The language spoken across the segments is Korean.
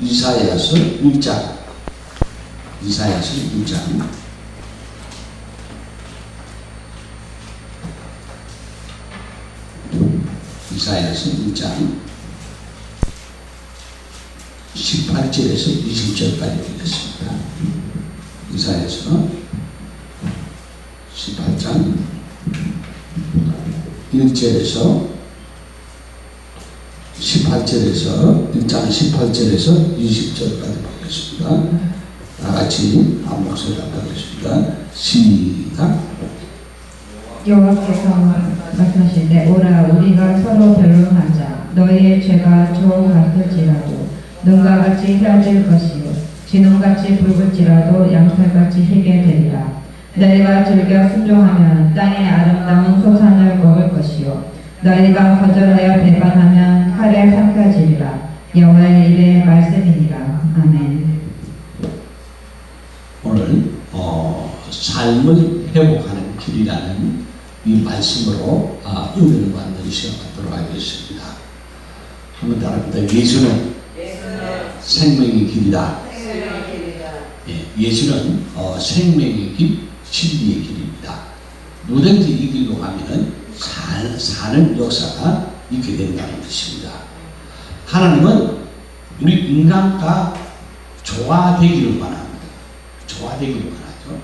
이사야서 1장. 이사야서 1장. 이사야서 1장 18절에서 20절까지 읽겠습니다. 이사야서 18장 1절에서 18절에서 1장 18절에서 20절까지 보겠습니다. 다 같이 한 목소리로 하겠습니다. 시작. 여호와께서 말씀하시되 오라 우리가 서로 변론하자. 너희의 죄가 조 같을지라도 눈과 같이 헤어질 것이요 진홍같이 붉을지라도 양털같이 희게 되리라. 너희가 즐겨 순종하면 땅의 아름다운 소산을 먹을 것이요 너희가 거절하여 배반하면 칼에 삼켜지리라. 여호와의 일의 말씀이니라. 아멘. 오늘 삶을 회복하는 길이라는 이 말씀으로 은혜를 받는 시간 갖도록 하겠습니다. 한번 따라합니다. 예수는 생명의 길이다. 예수는 생명의 길, 진리의 길입니다. 누구든지 이 길로 가면 사는 역사가 있게 된다는 것입니다. 하나님은 우리 인간과 조화되기를 원합니다. 조화되기를 원하죠.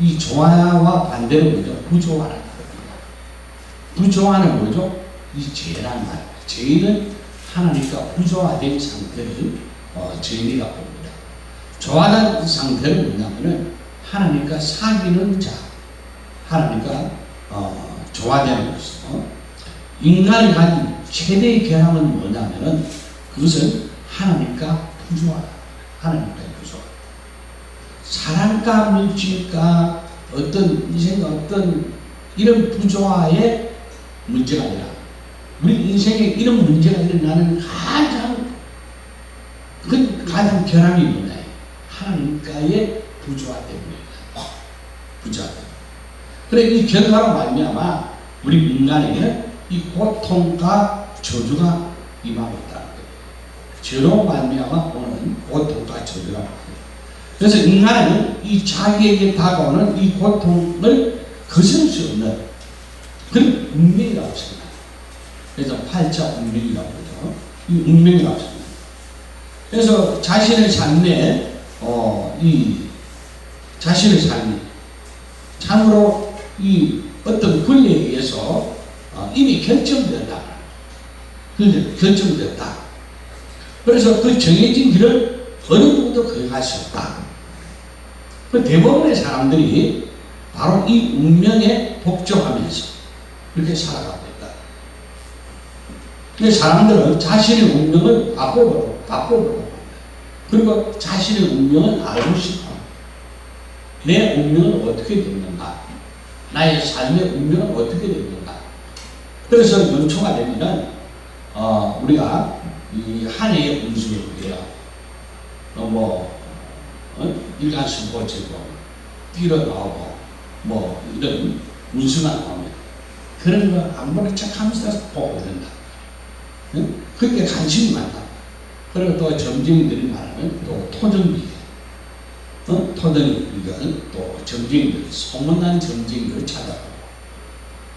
이 조화와 반대로 뭐죠? 부조화라는 거예요. 부조화는 뭐죠? 이 죄란 말이에요. 죄는 하나님과 부조화된 상태를 죄인이라고 봅니다. 조화된 상태는 뭐냐면은 하나님과 사귀는 자, 하나님과 조화되는 것이죠. 인간이 가진 최대의 결함은 뭐냐면은 그것은 하나님과 부조화, 하나님과 부조화. 사랑과 물질과 어떤 인생과 어떤 이런 부조화의 문제가 아니라 우리 인생에 이런 문제가 일어나는 가장 결함이 뭐냐? 하나님과의 부조화 때문입니다. 부조화 때문에. 그래 이 결과로 말미암아 우리 인간에게는 이 고통과 저주가 임하고 있다는 거예요. 죄로 말미암아 오는 고통과 저주가. 그래서 인간은 이 자기에게 다가오는 이 고통을 거스를 수 없는 그런 운명이라고 생각합니다. 그래서 팔자 운명이라고 하죠. 이 운명이라고 생각합니다. 그래서 자신의 삶에 자신의 삶이 참으로 이 어떤 권리에 의해서 이미 결정되었다. 결정되었다. 그래서 그 정해진 길을 어느 누구도 거역할 수 없다. 그 대부분의 사람들이 바로 이 운명에 복종하면서 그렇게 살아가고 있다. 근데 사람들은 자신의 운명을 바꿔보고 그리고 자신의 운명을 알고 싶어. 내 운명은 어떻게 됐는가? 나의 삶의 운명은 어떻게 됐는가? 그래서 연초가 되면 우리가 이 한 해의 운수를 해요. 일간수고 제고 뛰어나오고 이런 운수가 나오면 그런 거 아무나 착하면서 보고 된다. 응? 그렇게 관심이 많다. 그리고 또 점쟁이들이 말하면 또 토정비, 토정비는 또 점쟁이들, 소문난 점쟁이를 찾아보고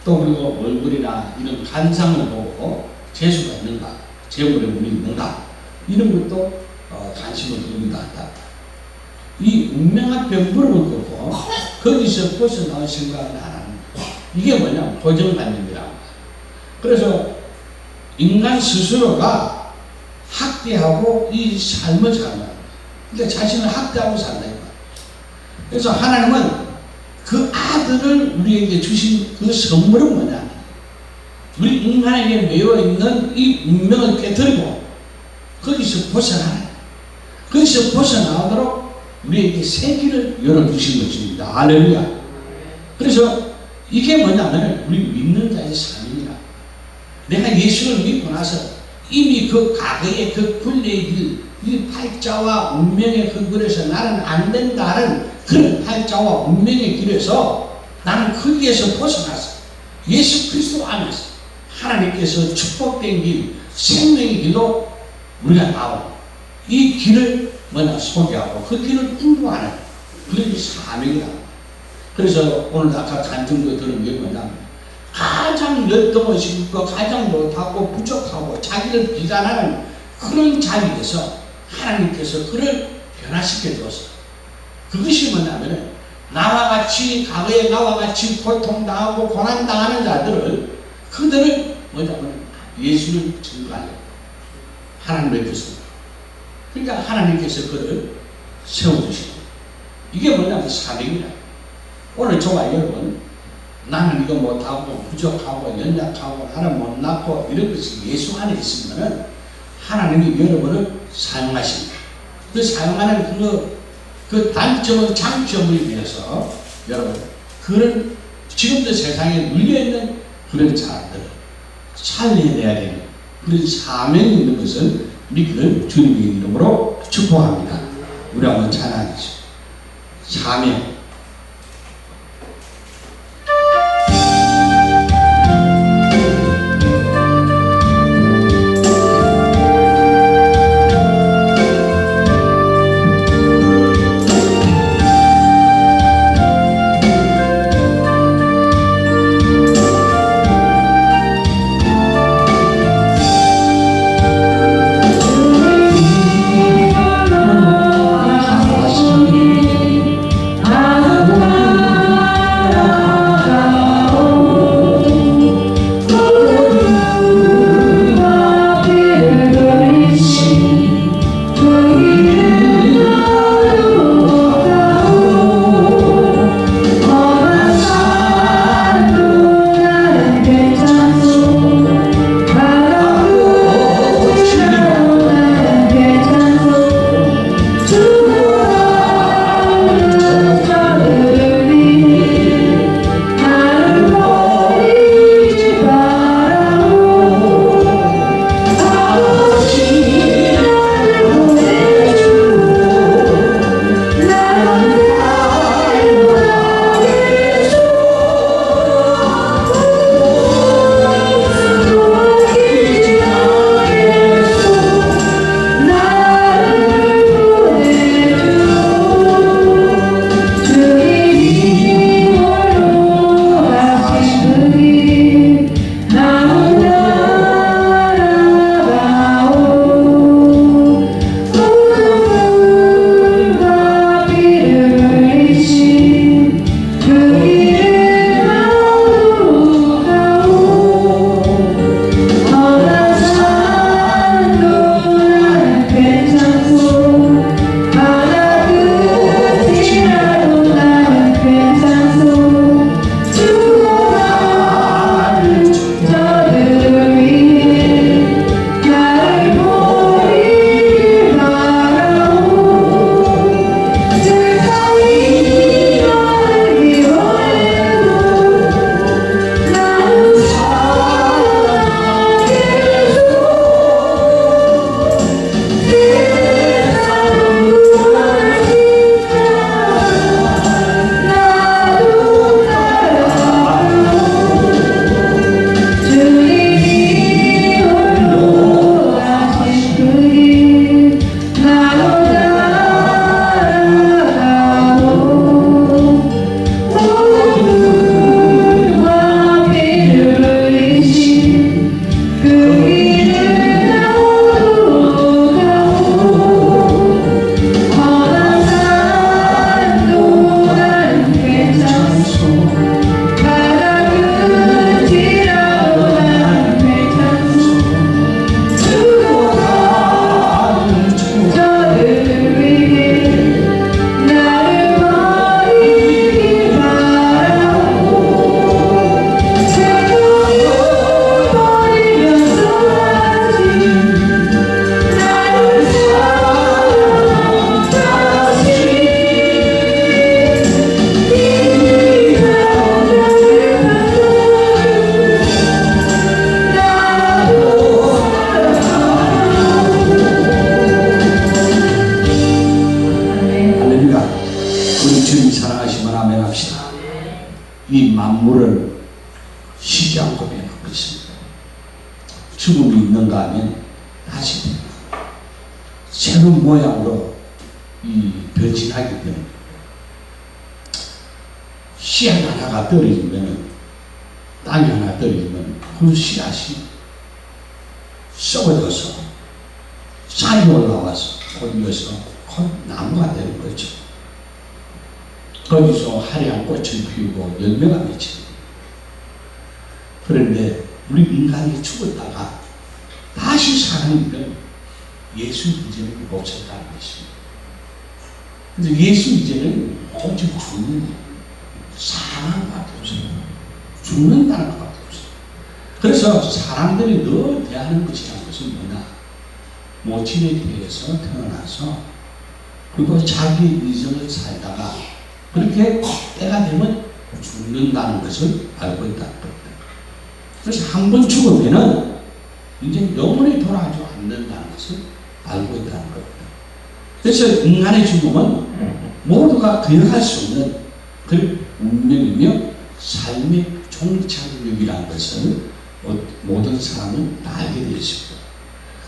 또 그리고 얼굴이나 이런 관상을 보고 재수가 있는가, 재물의 운이 있는가 이런 것도 관심을 두기도 한다. 이 운명한 병부를 걷고 거기서 벗어나올 생각을 안 하는 거예요. 이게 뭐냐? 고정관념이라고. 그래서 인간 스스로가 학대하고 이 삶을 사는 거예요. 그러니까 자신을 학대하고 산다. 그래서 하나님은 그 아들을 우리에게 주신 그 선물은 뭐냐? 우리 인간에게 매여 있는 이 운명을 깨뜨리고 거기서 벗어나는 거기서 벗어나도록 우리에게 새 길을 열어주신 것입니다. 할렐루야. 그래서 이게 뭐냐면 우리 믿는 자의 삶이라. 내가 예수를 믿고 나서 이미 그 과거의 그 굴레의 길, 이 팔자와 운명의 그 길에서 나는 안 된다는 그런 팔자와 운명의 길에서 나는 거기에서 벗어나서 예수 그리스도 안에서 하나님께서 축복된 길, 생명의 길로 우리가 나오고 이 길을 소개하고 그 길을 인도하는 그런 사명이다. 그래서 오늘 아까 간증도 들은 게 뭐냐면 가장 엿도못있고 가장 못하고 부족하고 자기를 비난하는 그런 자리에서 하나님께서 그를 변화시켜 주었어요. 그것이 뭐냐면 나와 같이 과거에 나와 같이 고통당하고 고난당하는 자들을 그들을 예수를 증거하려고 하나님의 뜻입니다. 그러니까 하나님께서 그를 세워주시고 이게 뭐냐면 사명이다. 오늘 저와 여러분 나는 이거 못하고 부족하고 연약하고 나는 못났고 이런 것이 예수 안에 있으면 하나님이 여러분을 사용하십니다. 그 사용하는 그 단점을 장점을 위해서 여러분 그런 지금도 세상에 눌려있는 그런 자들을 살려내야 되는 그런 사명이 있는 것을 믿는 주님의 이름으로 축복합니다. 우리 한번 찬양하시죠. 사명. 이 만물을 쉬지 않고 변하고 있습니다. 죽음이 있는가 하면 다시 변하고 저런 모양으로 변신하기 때문에 씨앗 하나가 떨어지면, 땅이 하나 떨어지면 그 씨앗이 썩어져서 쌀이 올라와서 곧이어서 곧 나무가 되는 거죠. 거기서 화려한 꽃을 피우고 열매가 맺힙니다. 그런데 우리 인간이 죽었다가 다시 사는 예수 이전의 목적이라는 것입니다. 그래서 예수 이전은 오직 죽는, 사랑밖에 없어요. 죽는다는 것밖에 없어요. 그래서 사람들이 늘 대하는 것이라는 것은 뭐냐? 모친에 대해서 태어나서 그리고 자기 인생을 살다가 그렇게 때가 되면 죽는다는 것을 알고 있다는 겁니다. 그래서 한 번 죽으면은 이제 영원히 돌아가지 않는다는 것을 알고 있다는 겁니다. 그래서 인간의 죽음은 모두가 기억할 수 없는 그 운명이며 삶의 종착역이라는 것을 모든 사람은 다 알게 되어 있습니다.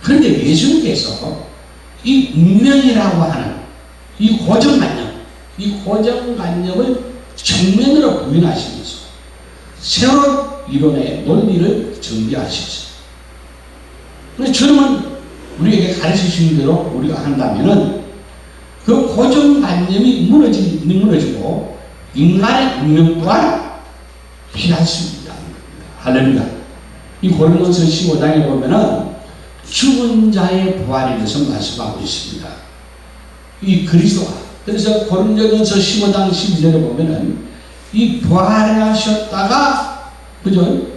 그런데 예수님께서 이 운명이라고 하는 이 고정관념, 이 고정관념을 정면으로 부인하시면서 새로운 이론의 논리를 전개하셨어요. 그래서 저는 우리에게 가르치신 대로 우리가 한다면은 그 고정관념이 무너지고 인간의 운명 또한 피할 수 있다는 겁니다. 할렐루야. 이 고린도서 15장에 보면은 죽은 자의 부활에 대해서 말씀하고 있습니다. 이 그리스도가, 그래서 고린도서 15장 12절에 보면은 이 부활하셨다가, 그죠?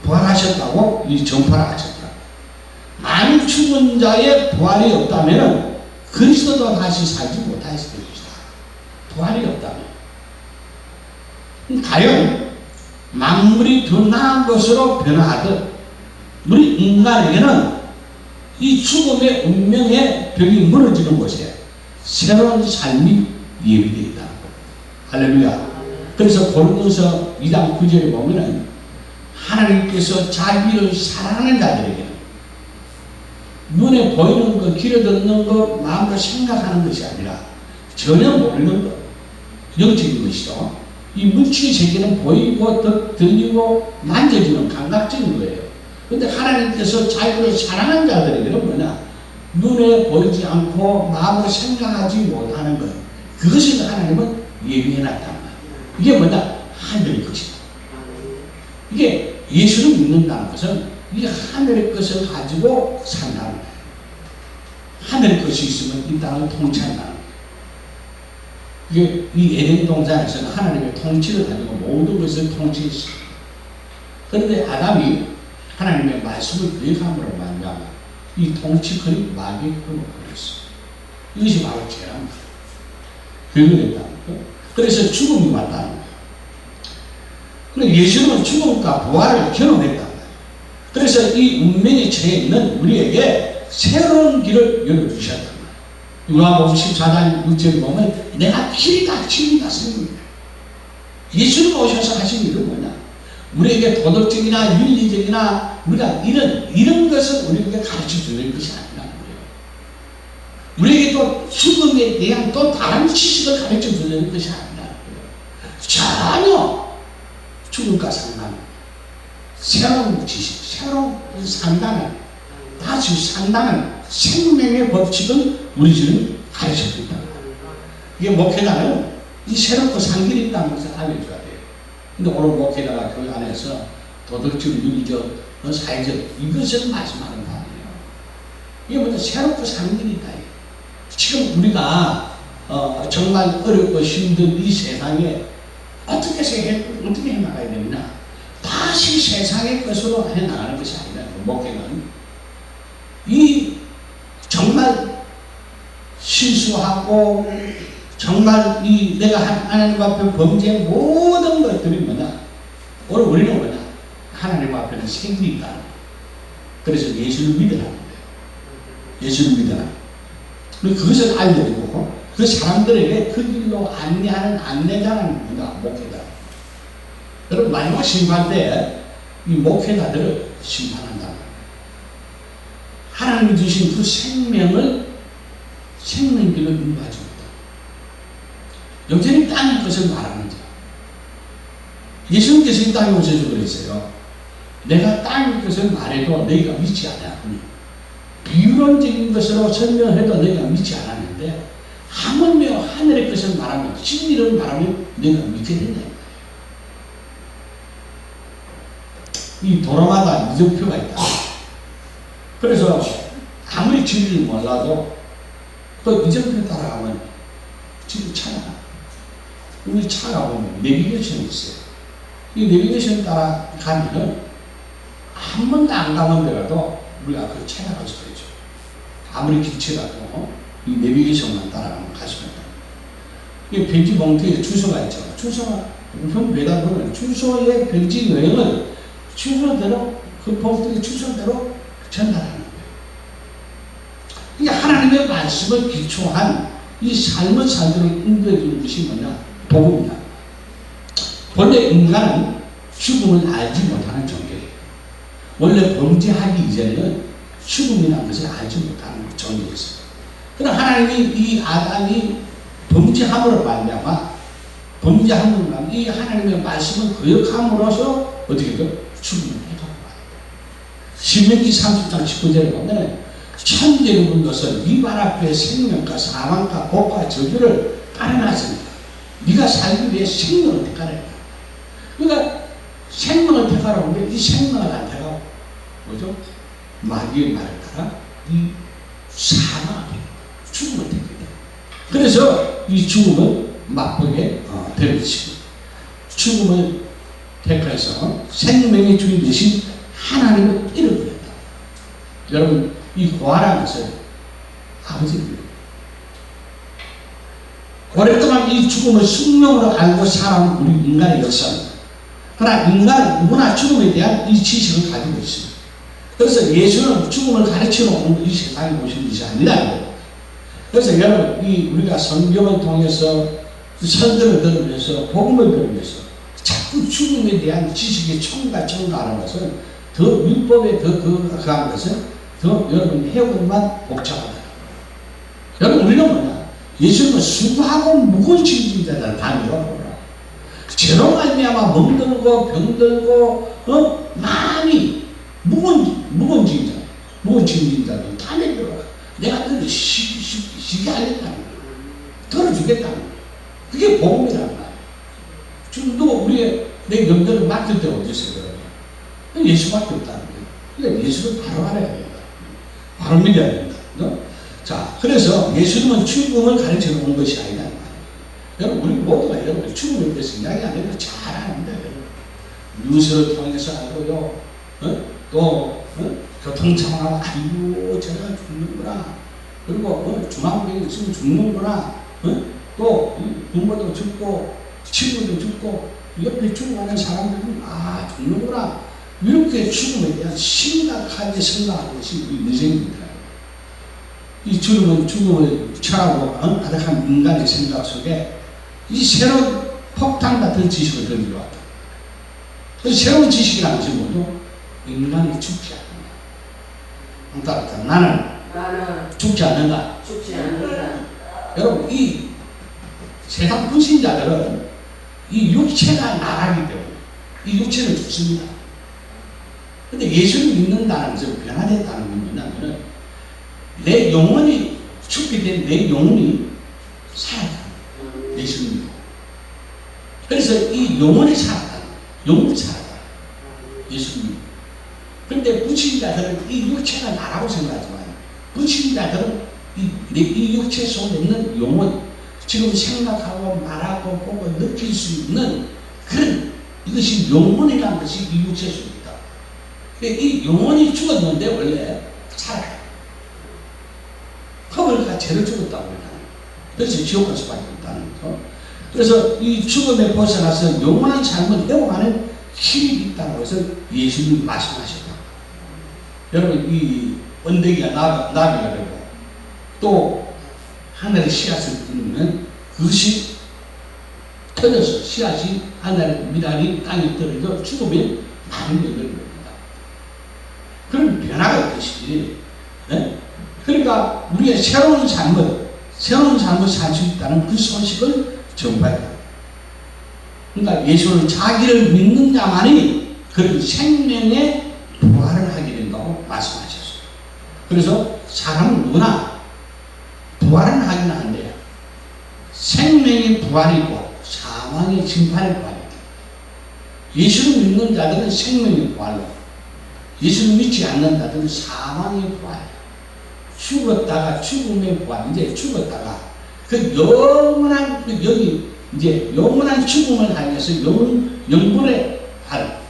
부활하셨다고 이 전파를 하셨다. 만일 죽은 자의 부활이 없다면 그리스도도 다시 살지 못하였을 것이다. 부활이 없다면. 과연 만물이 더 나은 것으로 변화하듯 우리 인간에게는 이 죽음의 운명의 벽이 무너지는 곳에 새로운 삶이 예비되어 있다는 겁니다. 할렐루야. 그래서 고린도서 2장 9절에 보면은 하나님께서 자기를 사랑하는 자들에게는 눈에 보이는 것, 귀에 듣는 것, 마음으로 생각하는 것이 아니라 전혀 모르는 것, 영적인 것이죠. 이 물질 세계는 보이고 들리고 만져지는 감각적인 거예요. 그런데 하나님께서 자기를 사랑하는 자들에게는 뭐냐? 눈에 보이지 않고 마음으로 생각하지 못하는 것, 그것을 하나님은 예비해놨단 말이에요. 이게 뭐냐? 하늘의 것이다. 이게 예수를 믿는다는 것은 이 하늘의 것을 가지고 산다는 거예요. 하늘의 것이 있으면 이 땅을 통치한다는 거예요. 이게 이 에덴 동산에서는 하나님의 통치를 가지고 모든 것을 통치했어요. 그런데 아담이 하나님의 말씀을 거역함으로 말미암아 이 통치권이 마귀의 손으로 걸렸어요. 이것이 바로 죄랍니다. 결국했다는 거예요. 그래서 죽음이 왔다는 거예요. 그런데 예수님은 죽음과 부활을 경험했단 말이에요. 그래서 이 운명의 처해 있는 우리에게 새로운 길을 열어주셨단 말이에요. 요한복음 14장 6절에 보면 내가 길이다, 진리다, 생명이다. 예수님 오셔서 하신 일은 뭐냐? 우리에게 도덕적이나 윤리적이나 우리가 이런 것을 우리에게 가르쳐 주는 것이 아니라는 거예요. 우리에게 또 죽음에 대한 또 다른 지식을 가르쳐 주는 것이 아니라는 거예요. 전혀 죽음과 상관, 새로운 지식, 새로운 상담을, 다시 상담을, 생명의 법칙을 우리 주님 가르쳐 준다. 이게 목회자는 이 새롭고 상길이 있다는 것을 알려줘야 돼요. 근데 오늘 목회자가 그 안에서 도덕적, 윤리적, 사회적 이것을 말씀하는 거 아니에요. 이게 뭐냐? 새롭고 상길이 있다. 지금 우리가 정말 어렵고 힘든 이 세상에 어떻게 해나가야 되느냐? 다시 세상의 것으로 해나가는 것이 아니라 목회는 이 정말 실수하고 정말 이 내가 하나님 앞에 범죄한 모든 것들이 뭐냐? 오늘 우리는 뭐냐? 하나님 앞에는 생명이 있다. 그래서 예수를 믿으라는 거예요. 예수를 믿으라. 그것을 알려주고 그 사람들에게 그 길로 안내하는 안내자라는 분이다. 목회자. 여러분 마지막 심판 때 이 목회자들을 심판한다. 하나님이 주신 그 생명을 생명길로 인도하지 못하고 여전히 땅의 것을 말하는 자. 예수님께서 이 땅에 오셔서 그랬어요. 내가 땅의 것을 말해도 너희가 믿지 않아. 비유론적인 것으로 설명해도 너희가 믿지 않았는데 하물며 하늘의 것을 말하면 진리를 말하면 너희가 믿게 된다. 이 도로마다 이정표가 있다. 그래서 아무리 진리를 몰라도 또 이정표 따라가면 진리 찾아가. 우리 찾아가보면 내비게이션이 있어요. 이 내비게이션 따라가면은 한 번도 안 가본 데라도 우리가 그걸 찾아갈 수가 있죠. 아무리 길치라도 이 내비게이션만 따라가면 갈 수가 있다. 이 편지 봉투에 주소가 있죠. 주소가 우편 배달 보면 주소의 편지 내용을 주소대로 그 봉투의 주소대로 전달하는 거예요. 이게 하나님의 말씀을 기초한 이 삶을 살도록 인도해 주는 것이 뭐냐? 복음이다. 원래 인간은 죽음을 알지 못하는 존재예요. 원래 범죄하기 이전에는 죽음이라는 것을 알지 못하는 존재였어요. 그러나 하나님이 이 아담이 범죄함으로 말미암아 이 하나님의 말씀을 거역함으로써 어떻게 돼요? 죽음을 해가고 와요. 신명기 30장 19절에 보면 천재를 불러서 네 발 앞에 생명과 사망과 복과 저주를 깔아놨으니까 네가 살기 위해 생명을 택하라. 그러니까 생명을 택하라고 하는데 이 생명을 안 택하고 뭐죠? 마귀의 말을 따라 이 사망을 죽음을 택해야 돼요. 그래서 이 죽음을 맛보게 되는 것입니다. 죽음을 택해서 생명의 주인 되신 하나님을 잃어버렸다. 여러분 이 고아라는 것은 아버지입니다. 오랫동안 이 죽음을 숙명으로 알고 살아온 우리 인간의 역사입니다. 그러나 인간은 누구나 죽음에 대한 이 지식을 가지고 있습니다. 그래서 예수는 죽음을 가르치러 온 이 세상에 오신 것이 아니라는 거예요. 그래서 여러분 우리가 성경을 통해서 설교를 들으면서 복음을 들으면서 자꾸 죽음에 대한 지식의 첨가하는 것은 더 율법에 더 그한 것은 더 여러분 해오만 복잡하다. 여러분 우리는 뭐냐? 예수님은 수고하고 무거운 짐진자라는 단어가 뭐라? 죄로 말미암아 멍들고 병들고 마음이 무거운 짐진자들 다 내려와. 내가 너를 쉬게 하겠다는 거야. 덜어주겠다는 거야. 그게 복음이란 말이야. 지금 너 우리의 내 염려를 맡을 때 어디 있어요? 예수밖에 없다는 거예요. 그러니까 예수를 바로 알아야 된다. 바로 믿어야 된다. 자, 그래서 예수님은 죽음을 가르치러 온 것이 아니란 말이에요. 여러분, 우리 모두가 여러분 죽음에 대해서 이야기 안 해도 잘 아는데, 여러분. 뉴스를 통해서 알고요. 또, 교통 상황하고, 아이고, 제가 죽는구나. 그리고, 중앙병이 있으면 죽는구나. 또, 부모도 죽고, 친구도 죽고, 옆에 죽어가는 사람들은, 죽는구나. 이렇게 죽음에 대한 심각하게 생각하는 것이 우리 인생입니다. 이 죽음을 철하고 가득한 인간의 생각 속에 이 새로운 폭탄 같은 지식을 던져왔다. 그래서 새로운 지식이라는 것이 뭐죠? 인간이 죽지 않는다. 나는 죽지 않는다. 여러분, 이 세상 불신자들은 이 육체가 나가기 때문에 이 육체는 죽습니다. 근데 예수를 믿는다는 것은 변화됐다는 건 뭐냐면은 내 영혼이 죽게 된 내 영혼이 살아간다. 예수를 믿고. 그래서 이 영혼이 살아간다. 영혼이 살아간다. 예수를 믿고. 그런데 불신자들은 이 육체가 나라고 생각하지만 불신자들은 이 육체 속에 있는 영혼, 지금 생각하고 말하고 보고 느낄 수 있는 그런 이것이 영혼이라는 것이 이 육체 속에 있다. 이 영혼이 죽었는데 원래 살아요. 허물과 죄를 죽었다고 합니다. 그래서 지옥 갈 수밖에 없다는 거죠. 그래서 이 죽음에 벗어나서 영원한 삶을 회복하는 힘이 있다고 해서 예수님이 말씀하셨다. 여러분, 이 언덕이가 나비가 되고 또 하늘의 씨앗을 뿌리면 그것이 터져서 씨앗이 하늘의 미랄이 땅에 떨어져 죽으면 많은 영을 봅니다. 그런 변화가 있듯이 네? 그러니까 우리가 새로운 삶을 살 수 있다는 그 소식을 전파해야 돼요. 그러니까 예수는 자기를 믿는 자만이 그런 생명의 부활을 하게 된다고 말씀하셨어요. 그래서 사람은 누구나 부활은 하긴 한데요. 생명의 부활이고 사망의 심판의 부활이다. 예수를 믿는 자들은 생명의 부활로, 예수를 믿지 않는 자들은 사망의 부활이다. 죽었다가 죽음의 부활, 이제 죽었다가 그 영원한 여기 이제 영원한 죽음을 향해서 영분의 발,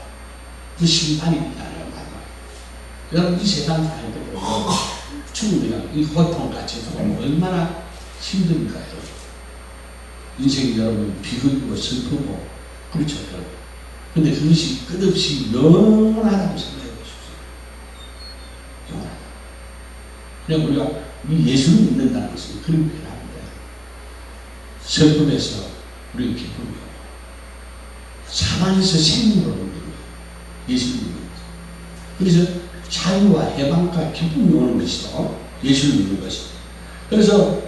그 심판이 있다는 말이에요. 여러분 이 세상 살 때 죽음이랑 이 고통같이 얼마나 힘듭니까? 인생이 여러분 비극이고 슬프고 그렇죠. 근데 그것이 끝없이 영원하다고 생각해 보십시오. 영원하다. 그냥 우리가 이 예수를 믿는다는 것은 그런 표현합니다. 슬픔에서 우리 기쁨이요. 사망에서 생명으로 오는 거예요. 예수를 믿는 거죠. 그래서 자유와 해방과 기쁨이 오는 것이죠. 예수를 믿는 것이죠. 그래서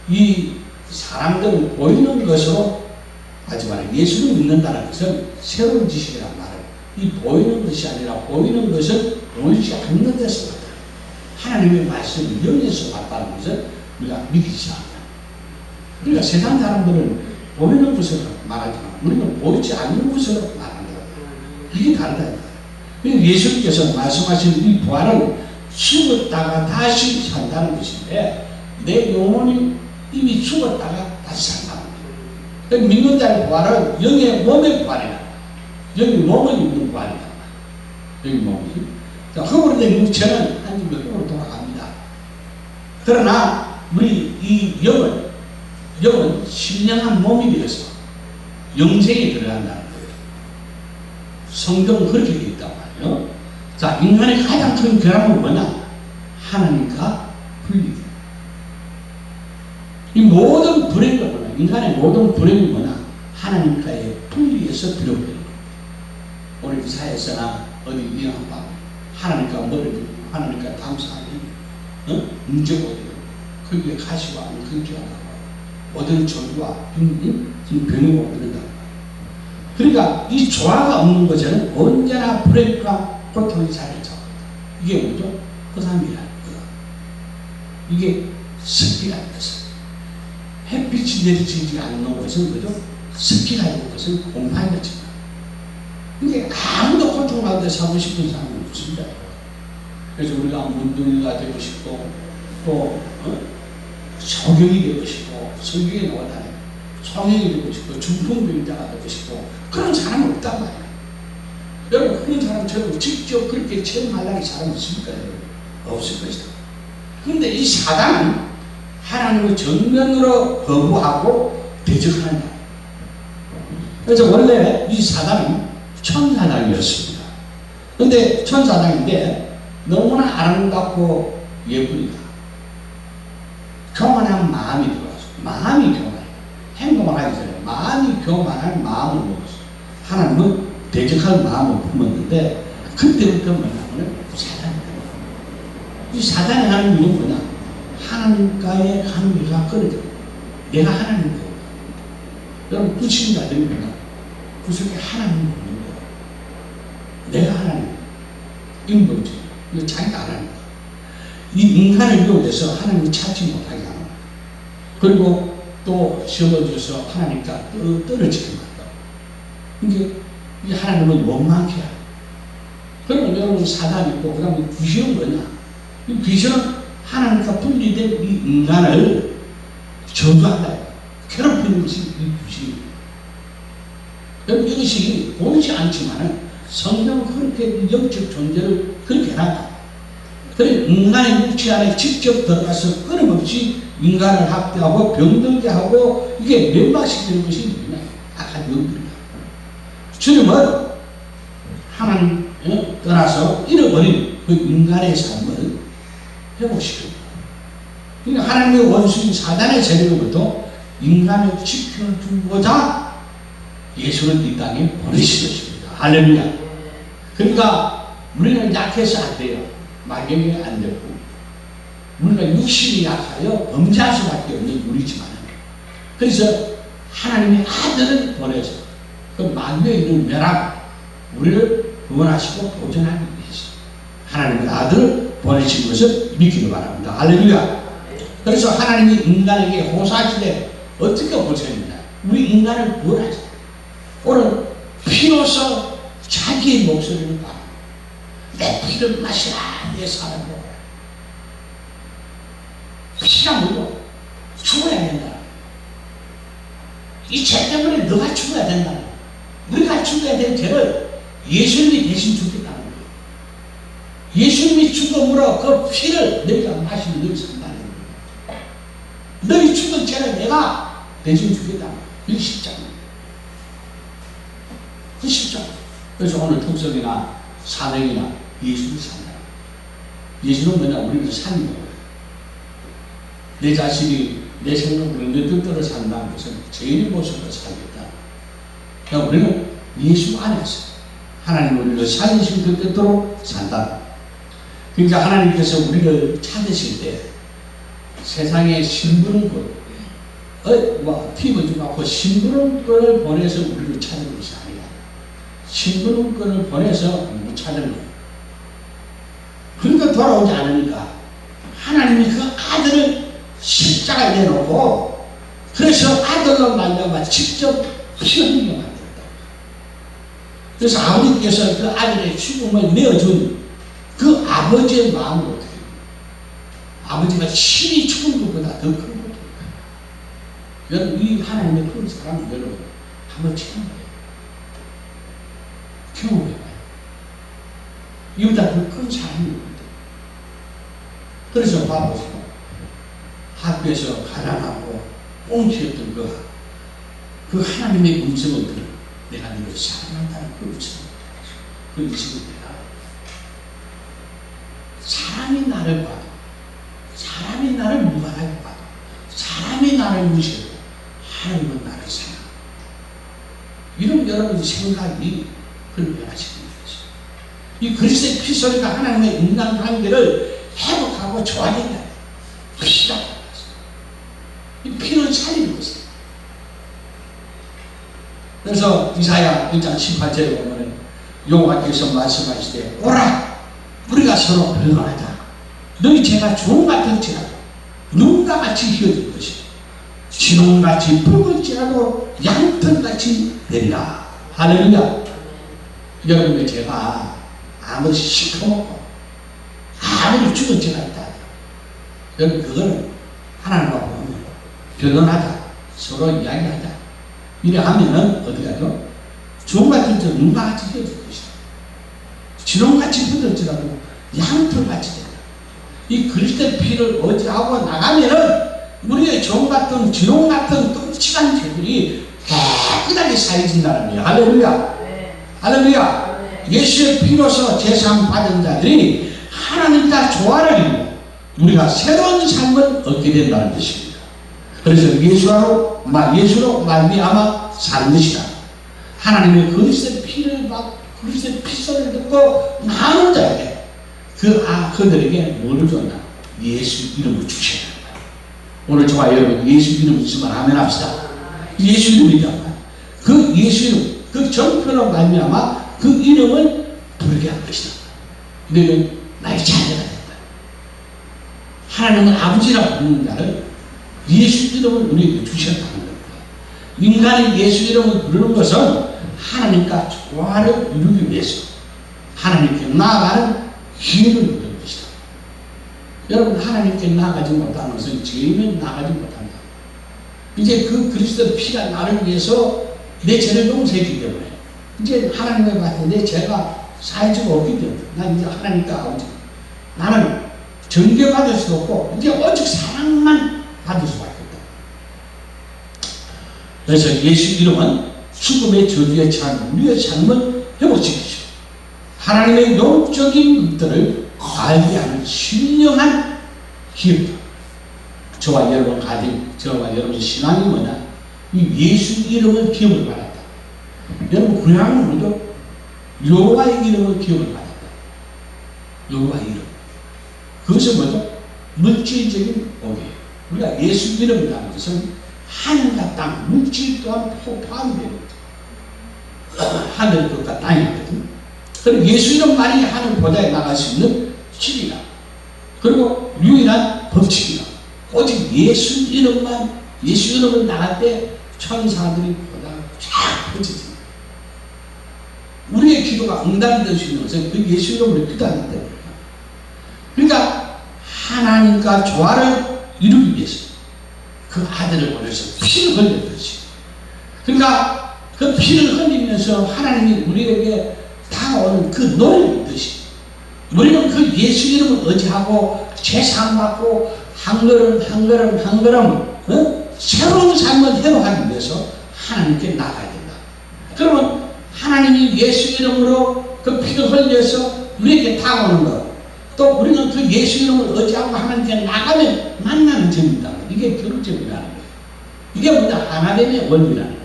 이 사람들은 보이는 것으로 하지 말아요. 예수를 믿는다는 것은 새로운 지식이란 말은 이 보이는 것이 아니라 보이는 것은 보이지 않는 데서 왔다. 하나님의 말씀이 영에서 왔다는 것을 우리가 믿기지 않다. 그러니까 세상 사람들은 보이는 것으로 말하지만 우리는 보이지 않는 것으로 말한다. 이게 다르다. 예수님께서 말씀하신 이 부활은 죽었다가 다시 산다는 것인데 내 영혼이 이미 죽었다가 다시 산다는 거예요. 믿는 자의 부활은 영의 몸의 부활이다. 영의 몸을 입는 부활이다. 영의 몸이. 흙으로 된 육체는 하나님 흙으로 돌아갑니다. 그러나 우리 이 영은 신령한 몸이 되어서 영생에 들어간다는 거예요. 성경은 그렇게 되어 있단 말이에요. 자, 인간의 가장 큰 결함은 뭐냐? 하나님과 분리다. 이 모든 불행이 뭐냐? 인간의 모든 불행이 뭐냐? 하나님과의 분리에서 비롯되는 겁니다. 우리 기사에서나 어디 이양방 하나님과 머리를 하나님과 담사하니 문제가 어디요? 거기에 가시와 근기가 나와 모든 전부와 병이 오는다. 그러니까 이 조화가 없는 것에는 언제나 불행과 고통이 자리를 잡습니다. 이게 뭐죠? 허삼이라는 거예요. 이게 습기라는 것은 햇빛이 내리지 않는 것은 뭐죠? 습기가 있는 것은 공판이 됩니다. 이게 아무도 고통 가운데 살고 싶은 사람은 없습니다. 그래서 우리가 문둥이가 되고 싶고 또 소경이 되고 싶고 성경에 나오잖아요. 성형이 되고 싶고 중풍병자가 되고 싶고 그런 사람은 없단 말이에요. 여러분 그런 사람처럼 직접 그렇게 체험하려는 사람이 있습니까? 없을 것이다. 그런데 이 사단은 하나님을 정면으로 거부하고 대적하는 거예요. 그래서 원래 이 사단은 천사장이었습니다. 그런데 천사장인데 너무나 아름답고 예쁘니까 교만한 마음이 들어와서 마음이 교만해요. 행동을 하기 전에 마음이 교만한 마음을 먹었어요. 하나님은 대적할 마음을 품었는데 그때부터 뭐냐면 사단이에요. 이 사단이 하는 일은 뭐냐? 하나님과의 관계가 끊어져요. 내가 하나님이에요. 여러분 불신자들이 뭐냐? 그 속에 하나님이 없는 거예요. 내가 하나님, 인본주의, 이거 자기가 하나님. 이 인간을 이용해서 하나님을 찾지 못하게 하는 거예요. 그리고 또 세워줘서 하나님과 떨어지게 만들어. 이게 이 하나님은 원망케 하고. 그러면 여러분 사단이 있고, 그 다음에 귀신은 뭐냐? 이 귀신은 하나님과 분리된 이 인간을 저주한다. 괴롭히는 것이 이 귀신입니다. 여러분 이것이 보이지 않지만은 성경은 그렇게 영적 존재를 그렇게 해놨다. 그래 인간의 육체 안에 직접 들어가서 끊임없이 인간을 학대하고 병들게 하고 이게 멸망시키는 것이 뭐냐? 악한 영들이야. 주님은 하나님 떠나서 잃어버린 그 인간의 삶을 회복시킵니다. 그러니까 하나님의 원수인 사단의 세력으로부터 인간을 지켜주고자 예수를 이 땅에 보내신 것입니다. 할렐루야. 그러니까 우리는 약해서 안 돼요. 막연히 안 되고 우리가 육신이 약하여 범죄할 수밖에 없는 우리지만, 그래서 하나님의 아들을 보내서 그 만유에 있는 멸함 우리를 구원하시고 보존하기 위해서 하나님의 아들을 보내신 것을 믿기를 바랍니다. 할렐루야. 그래서 하나님이 인간에게 호사시되 어떻게 보셨느냐, 우리 인간을 구원하자. 오늘 피로서 자기의 목소리를 봐. 내 피를 마시라, 내 살을 먹어라. 피가 뭐고 죽어야 된다. 이 죄 때문에 너가 죽어야 된다. 우리가 죽어야 될 죄를 예수님이 대신 죽겠다는 거예요. 예수님이 죽음으로 그 피를 너희가 마시면 너희 산다는 거예요. 너희 죽은 죄를 내가 대신 죽겠다는 거예요. 이게 십자가입니다. 그 십자가. 그래서 오늘 tuk성이나 사명이나 예수를 산다. 예수는 뭐냐? 우리를 사는 거예요. 내 자신이 내 생각으로 내 뜻대로 산다는 것은 죄인의 모습으로 살겠다. 그러니까 우리는 예수 안에서 하나님 우리를 살리신 그 뜻대로 산다. 그러니까 하나님께서 우리를 찾으실 때 세상에 심부름꾼, 피부지 않고 심부름꾼을 보내서 우리를 찾은 것이 아니라 심부름꾼을 보내서 못 찾은 거예요. 그러니까 돌아오지 않으니까 하나님이 그 아들을 십자가에 내놓고, 그래서 아들로 말미암아 직접 피 흘리게 만들었다. 그래서 아버지께서 그 아들의 죽음을 내어준 그 아버지의 마음을 어떻게 해요? 아버지가 신이 죽은 것보다 더 큰 것도 없다. 여러분, 이 하나님의 큰 사랑을 여러분 한번 체험해요. 경험해봐요. 이보다 더 큰 사랑이 없는데. 그래서 봐보세요. 학교에서 가난하고 꽁치였던 그 하나님의 음성을 들어 내가 너를 사랑한다는 그 음성을 그 음성을 내가 사람이 나를 봐도, 사람이 나를 무관하게 봐도, 사람이 나를 무시해도 하나님은 나를 사랑한다. 이런 여러분 생각이 그걸 변하시는 거죠. 이 그리스도의 피소리가 하나님의 인간관계를 회복하고 좋아진다. 피가 이 피를 살리는 것이에요. 그래서 이사야 1장 18절에 보면 여호와께서 말씀하시되 오라 우리가 서로 변론하자. 너희 죄가 주홍같을지라도 눈과 같이 휘어질 것이고 진홍같이 붉을지라도 양털같이 되리라. 할렐루야. 여러분의 죄가 아무리 시커멓고 아무리 죽은 죄가 있다. 여러분 그거는 하나님과 보면 변론하자. 서로 이야기하자. 이래 하면은 어디 가죠? 주홍같은 저 눈과 같이 휘어질 것이다. 진홍같이 붉을지라도 양털같이 된다. 이 그리스도의 피를 어지하고 나가면은 우리의 주홍같은 진홍같은 끔찍한 죄들이 깨끗하게 사해진다는 거예요. 할렐루야. 할렐루야. 예수의 피로서 제사함 받은 자들이 하나님 다 조화를 이루고 우리가 새로운 삶을 얻게 된다는 것입니다. 그래서 예수로 말미암아 사는 것이다. 하나님의 그리스도의 피를 받고 그리스도의 피소리를 듣고 나는 자에게 그들에게 뭐를 줬나? 예수 이름을 주셔야 한다. 오늘 저와 여러분 예수 이름 있으면 아멘 합시다. 예수 이름이다. 그 예수 이름, 그 정표로 말미암아 그 이름을 부르게 할 것이다. 너희는 나의 자녀가 된다. 하나님은 아버지라고 부르는 자를 예수 이름을 우리에게 주셨다는 겁니다. 인간이 예수 이름을 부르는 것은 하나님과 조화를 이루기 위해서 하나님께 나아가는 기회를 얻는 것이다. 여러분 하나님께 나아가지 못하는 것은 죄인은 나아가지 못한다. 이제 그 그리스도의 피가 나를 위해서 내 죄를 용서했기 때문에 이제 하나님의 앞에 내 죄가 사해지고 없기 때문에 난 이제 하나님과 아버지 나는 정죄받을 수도 없고 이제 오직 사랑만 받을 수밖에 없다. 그래서 예수 이름은 죽음의 저주에 처한 우리의 삶을 회복시키시고 하나님의 영적인 것들을 알게 하는 신령한 기회다. 저와 여러분 가진, 저와 여러분 신앙이 뭐냐? 이 예수 이름을 기업을 받았다. 여러분 구약으로도 여호와의 이름을 기업을 받았다. 여호와의 이름. 그것은 뭐죠? 물질적인 복이에요. 우리가 예수 이름이라는 것은 하늘과 땅, 물질 또한 포함이 됩니다. 하늘 것과 땅이거든요. 그리고 예수 이름만이 하늘 보좌에 나갈 수 있는 길이라. 그리고 유일한 법칙이라. 오직 예수 이름만, 예수 이름을 나갈 때 천사들이 보다 쫙 펼쳐집니다. 우리의 기도가 응답이 될 수 있는 것은 그 예수 이름으로 기도하기 때문에. 그러니까 하나님과 조화를 이루기 위해서 그 아들을 보내서 피를 흘렸듯이. 그러니까 그 피를 흘리면서 하나님이 우리에게 다가오는 그 노래를 있듯이 우리는 그 예수 이름을 의지하고 제사함받고 한 걸음 한 걸음 한 걸음 새로운 삶을 회복하기 위해서 하나님께 나가야 된다. 그러면 하나님이 예수 이름으로 그 피를 흘려서 우리에게 다가오는 것, 또 우리는 그 예수 이름을 의지하고 하나님께 나가면 만나는 점입니다. 이게 교육점이라는 거예요. 이게 뭐냐? 하나됨의 원리라는 거예요.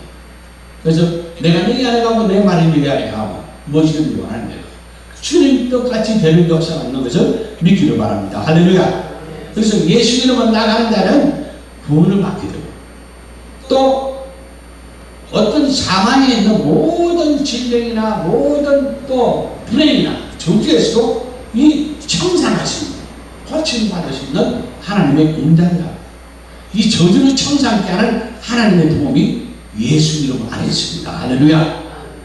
그래서 내가 너희 안에 가고 내 말이 너희 안에 가고 무엇이든지 원하는 대로 주님 뜻같이 되는 역사가 있는 것을 믿기를 바랍니다. 할렐루야. 그래서 예수 이름을 나가는 자는 구원을 받게 되고, 또 어떤 사망에 있는 모든 질병이나 모든 또 불행이나 저주에서도 이 청산하시는, 고침 받을 수 있는 하나님의 인자입니다. 이 저주를 청산케 하는 하나님의 도움이 예수 이름 안에 있습니다. 할렐루야.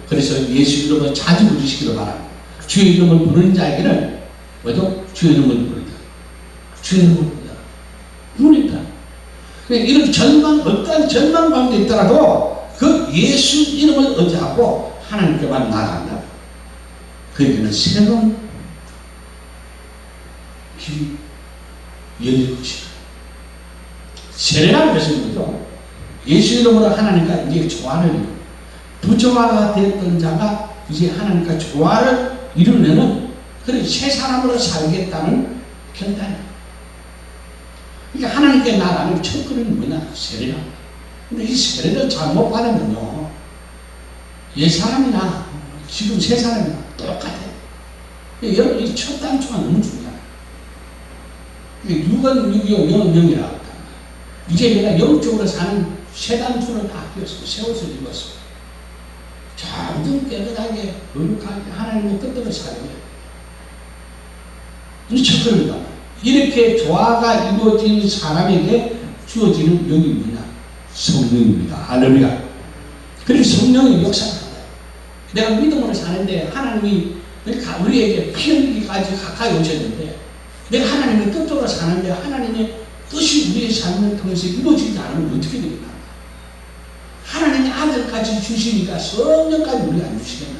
그래서 예수 이름을 자주 부르시기를 바랍니다. 주의 이름을 부르는 자에게는 뭐죠? 주의 이름을 부르자. 주의 이름을 부르자. 부르니까. 이런 절망, 어떠한 절망 가운데 있더라도 그 예수 이름을 의지하고 하나님께만 나아간다. 그에게는 새로운 길이 열릴 것이다. 세례라는 것은 뭐죠? 예수 이름으로 하나님과 이제 조화를 이루고, 부조화가 되었던 자가 이제 하나님과 조화를 이루려는 그런 새 사람으로 살겠다는 결단이에요. 그러니까 하나님께 나가는 첫걸음은 뭐냐? 세례라. 근데 이 세례를 잘못 받으면요, 옛 사람이나 지금 새 사람이나 똑같아요. 여러분, 이 첫 단추가 너무 중요해요. 6은 6이요, 0은 0이라고. 이제 내가 영적으로 사는 새 단추를 다 끼웠어. 새 옷을 입었어. 정든 깨끗하게, 거룩하게 하나님의 뜻대로 살아야 돼요. 이 첫걸음이다. 이렇게 조화가 이루어진 사람에게 주어지는 영이 뭐냐? 성령입니다. 할렐루야. 그래서 성령의 역사가 내가 믿음으로 사는데 하나님이 우리에게 피 흘리기까지 가까이 오셨는데, 내가 하나님의 뜻대로 사는데 하나님의 뜻이 우리의 삶을 통해서 이루어지지 않으면 어떻게 되겠나? 하나님의 아들까지 주시니까 성령까지 우리가 안 주시겠나?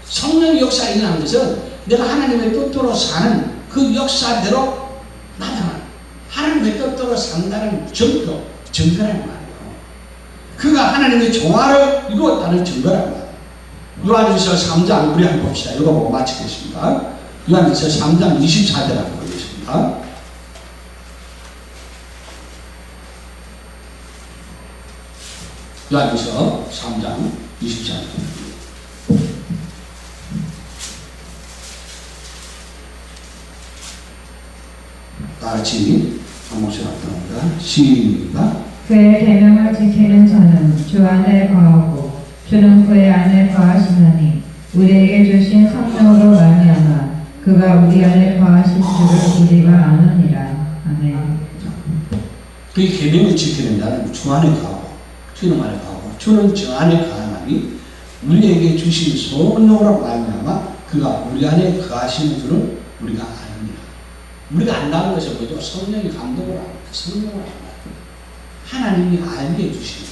성령의 역사가 일어나는 것은 내가 하나님의 뜻대로 사는 그 역사대로 나타나는, 하나님의 뜻대로 산다는 증거, 증거라는 말이에요. 그가 하나님의 조화를 이루었다는 증거라는 말이에요. 요한일서 3장 우리 한번 봅시다. 이거 보고 마치겠습니다. 요한일서 3장 24절 한번 보겠습니다. 요한일서 3장 24절. 다 같이 한 목소리 합니다. 시작. 그의 계명을 지키는 자는 주 안에 거하고 주는 그의 안에 거하시나니 우리에게 주신 성령으로 말미암아 그가 우리 안에 거하신 줄을 우리가 아느니라. 아멘. 그의 계명을 지키는 자는 주 안에 거하고 주는 안에 거하고 주는 저 안에 거하나니 우리에게 주신 성령으로 말미암아 그가 우리 안에 거하시는 줄을 우리가 아느니라. 우리가 안다는 것은 뭐죠? 성령이 감동을 합니다. 성령을 합니다. 하나님이 알게 해주시는.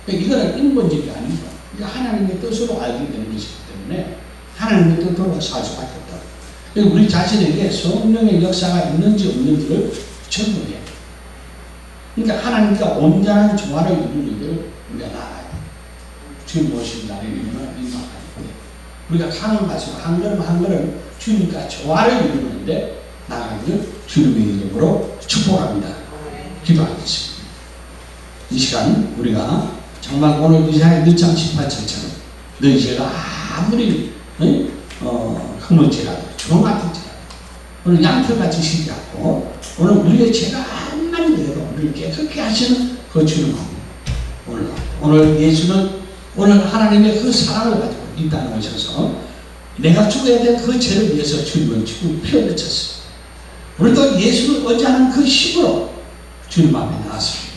이거는 인본적이 아니죠. 하나님의 뜻으로 알게 되는 것이기 때문에 하나님의 뜻으로 살 수밖에 없다. 우리 자신에게 성령의 역사가 있는지 없는지를 점검해야 돼. 그러니까 하나님과 온전한 조화를 이루는 것을 우리가 나가야 돼. 주님 오신 날에 임하기 때 우리가 가는 가서 한 걸음 한 걸음 주님과 조화를 이루는데 나가기를 주님의 이름으로 축복합니다. 기도하겠습니다. 이 시간 우리가 정말 오늘 이사야 1장 18절처럼 너희 죄가 아무리 허물지라도 종 같을지라도 오늘 양털같이 쉬지 않고 오늘 우리의 죄가 한만 되어도 우리를 깨끗게 하시는 그 주님 오늘 예수는 오늘 하나님의 그 사랑을 가지고 이 땅에 오셔서 내가 죽어야 될 그 죄를 위해서 주님은 죽고 피 흘렸었어요. 오늘도 예수를 의지하는 그 힘으로 주님 앞에 나왔습니다.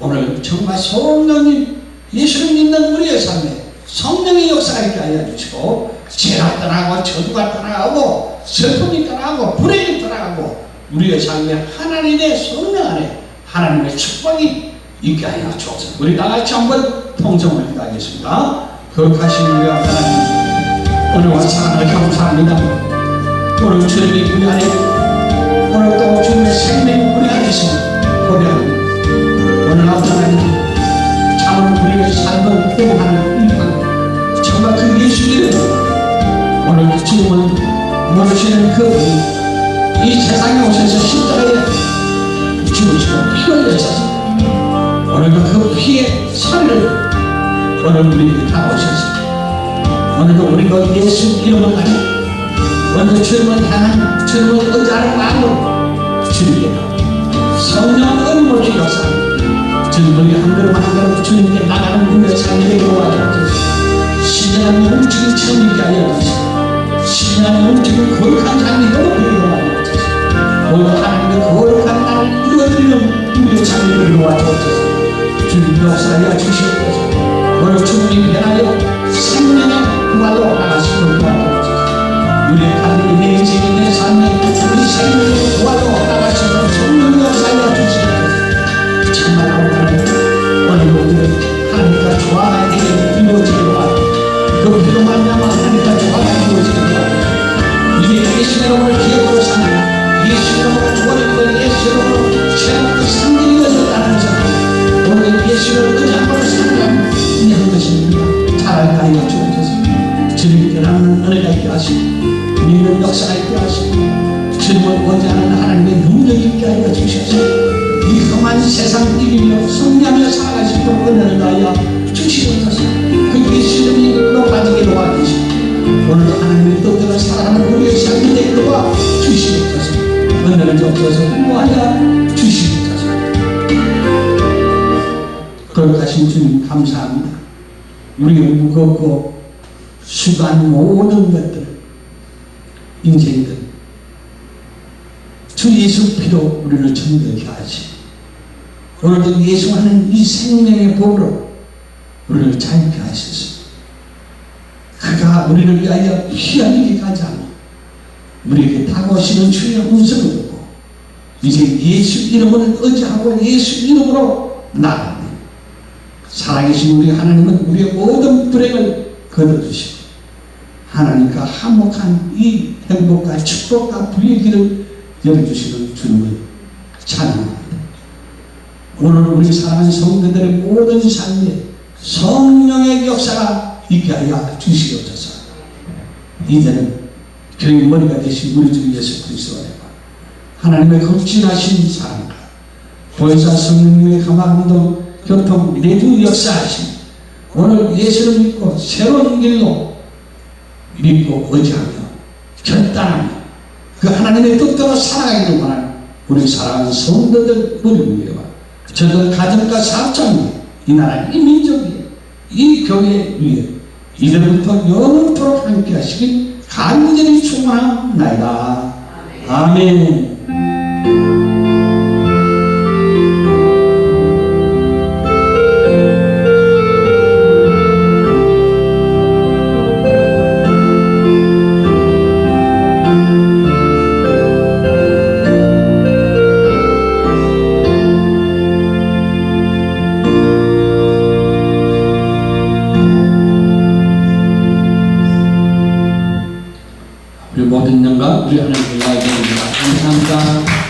오늘 정말 성령님 예수를 믿는 우리의 삶에 성령의 역사가 있게 하여 주시고 죄가 떠나고 저주가 떠나가고 슬픔이 떠나고 불행이 떠나가고 우리의 삶에 하나님의 성령 안에 하나님의 축복이 있게 하여 주옵소서. 우리 다같이 한번 통성을 기도하겠습니다. 거룩하신 우리 하나님 오늘과 사랑을 감사합니다. 오늘 주님이 우리 안에 오늘 또 주님의 생명이 우리 안에 있습니다. 고백합니다. 오늘 하나님 참으로 우리의 삶을 회복하는 이 방 정말 그 예수 이름으로 오늘 주님은 모르시는 그 이 세상에 오셔서 십자가에 죽으시고 피 흘리셔서 오늘도 그 피의 살을 오늘 우리에게 다오셔서 오늘도 우리가 예수 이름을 가지고 오늘 주님을 향한 주님을 의지하는 마음으로 주님께 성령 은목의 역사 주님을 한 걸음 한 걸음 주님께 나가는 우리의 삶이 되게 도와주옵소서. 신령한 영적인 체험이 하여 주시고 신령한 영적인 거룩한 삶이 되게 도와주옵소서. 오늘 하나님의 거룩한 나를 이루어드리는 우리의 삶이 되게 도와주옵소서. 주님 역사하여 주시옵소서. 오늘 주님이 변하여 생명의 부활로 나가시도록 도와주옵소서. 우리의 가정이 내 인생이 내 삶이 우리 생명의 부활로 나가시도록 성령 역사하여 주시옵소서. 정말 하나님 오늘 우리는 하나님과 조화가 되게 이루어지기로 하고 그 피로 말미암아 하나님과 조화가 이루어지기로 하고 이제 예수 이름으로 기억으로 사는 예수 이름으로 조화를 예수 이름으로 새롭게 상징이 되었다는 것을 오늘 예수를 의지하고 살아가는 이런 것입니다. 잘 알게 주옵소서. 주님께 나는 은혜가 있게 하시고 믿는 역사가 있게 하시고 주님을 의지하는 하나님의 능력이 있게 하여 주셔서 이 험한 세상 이기며 승리하며 살아가시도록 은혜를 다하여 주시옵소서. 그 예수 이름이 높아지게 도와주시고 오늘도 하나님의 뜻대로 살아가는 우리의 삶이 되게 도와주시옵소서. 은혜를 주옵소서. 인도하여 주시옵소서. 거룩하신 주님 감사합니다. 우리의 무겁고 수고한 모든 것들 인생들 주 예수 피로 우리를 정결케 하시고 오늘도 예수하는 이 생명의 법으로 우리를 자유케 하셔서 그가 우리를 위하여 피 흘리기까지 하며 우리에게 다가오시는 주의 음성을 듣고 이제 예수 이름을 의지하고 예수 이름으로 나갑니다. 살아계신 우리 하나님은 우리의 모든 불행을 걷어주시고 하나님과 화목한 이 행복과 축복과 부의 길을 열어주시는 주님을 찬양합니다. 오늘 우리 사랑하는 성도들의 모든 삶에 성령의 역사가 있게 하여 주시옵소서. 이제는 교회 머리가 되신 우리 주 예수 그리스도의 하나님의 극진하신 사랑과 보혜사 성령님의 감화감동 교통 내주 역사하신 오늘 예수를 믿고 새로운 길로 믿고 의지하며 결단하며 그 하나님의 뜻대로 살아가기를 원하는 우리 사랑하는 성도들 우리 위에와 저들 가정과 사업장 위에 이 나라 이 민족 위에 이 교회 위에 이제부터 영원토록 함께 하시길 간절히 축원하옵나이다. 아멘. 우리 모든 영광 우리 하나님께 나아갑니다. 감사합니다.